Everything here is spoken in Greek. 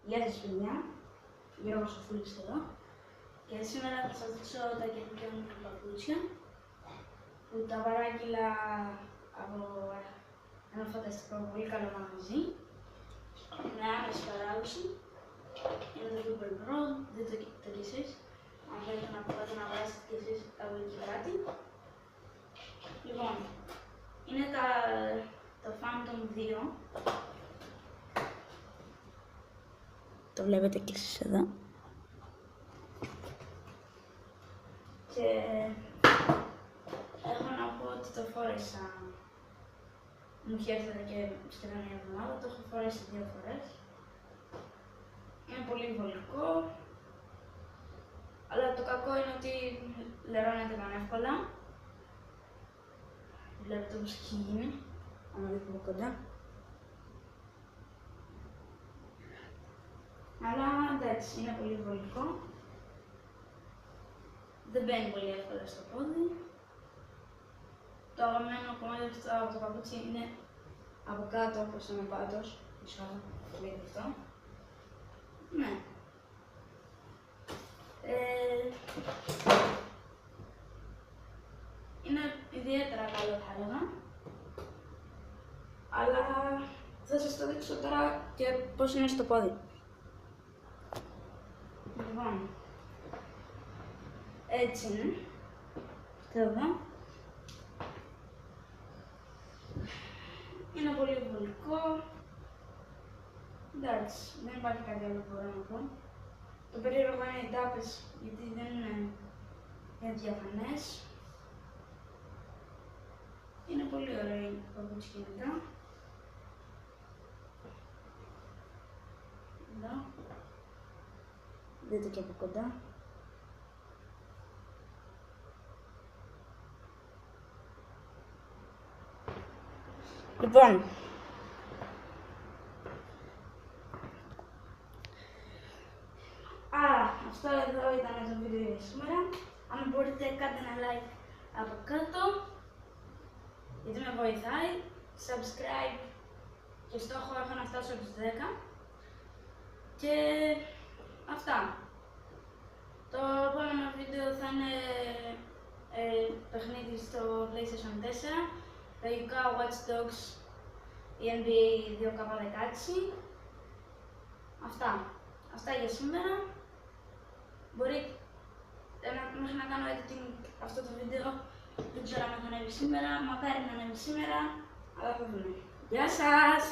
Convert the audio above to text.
Γεια σας παιδιά, Γιώργος ο Φούλης εδώ και σήμερα θα σας δείξω τα καινούργια μου παπούτσια που τα παράγγειλα από ένα φανταστικό πολύ καλό μαγαζί με άμεση παράδοση. Είναι το Google Pro, δείτε το κι εσείς, αν θέλετε να πάτε να αγοράσετε κι εσείς από εκεί κάτι. Λοιπόν, είναι το Phantom 2. Το βλέπετε και εσείς εδώ. Και έχω να πω ότι το φόρεσα. Μου είχε έρθει εδώ και σχεδόν μια εβδομάδα, το έχω φορέσει 2 φορές. Είναι πολύ βολικό, αλλά το κακό είναι ότι λερώνεται πανεύκολα. Βλέπετε πως έχει γίνει, άμα δείτε από κοντά. Αλλά εντάξει, είναι πολύ βολικό. Δεν μπαίνει πολύ εύκολα στο πόδι. Το αγαπημένο κομμάτι από το παπούτσι είναι από κάτω, όπως είναι ο πάτος. Μισό, το δείτε αυτό. Ναι. Είναι ιδιαίτερα καλό, θα έλεγα. Αλλά θα σας το δείξω τώρα και πώς είναι στο πόδι. Λοιπόν, έτσι είναι. Αυτό εδώ. Είναι πολύ βολικό. Εντάξει, δεν υπάρχει κάτι άλλο που μπορώ να πω. Το περίεργο είναι οι τάπες, γιατί δεν είναι διαφανές. Είναι πολύ ωραία η παπούτσια μετά. Εδώ. Δείτε και από κοντά. Λοιπόν, αυτό εδώ ήταν το βίντεο για σήμερα. Αν μπορείτε κάντε ένα like από κάτω, γιατί με βοηθάει. Subscribe και στόχο έχω να φτάσω στους 10. Και αυτά. Το επόμενο βίντεο θα είναι παιχνίδι στο PlayStation 4, λογικά Watch Dogs ή NBA 2K16. Αυτά για σήμερα. Μπορεί μέχρι να κάνω editing αυτό το βίντεο, δεν ξέρω αν θα ανέβει σήμερα, μακάρι να ανέβει σήμερα, αλλά θα δούμε. Γεια σας!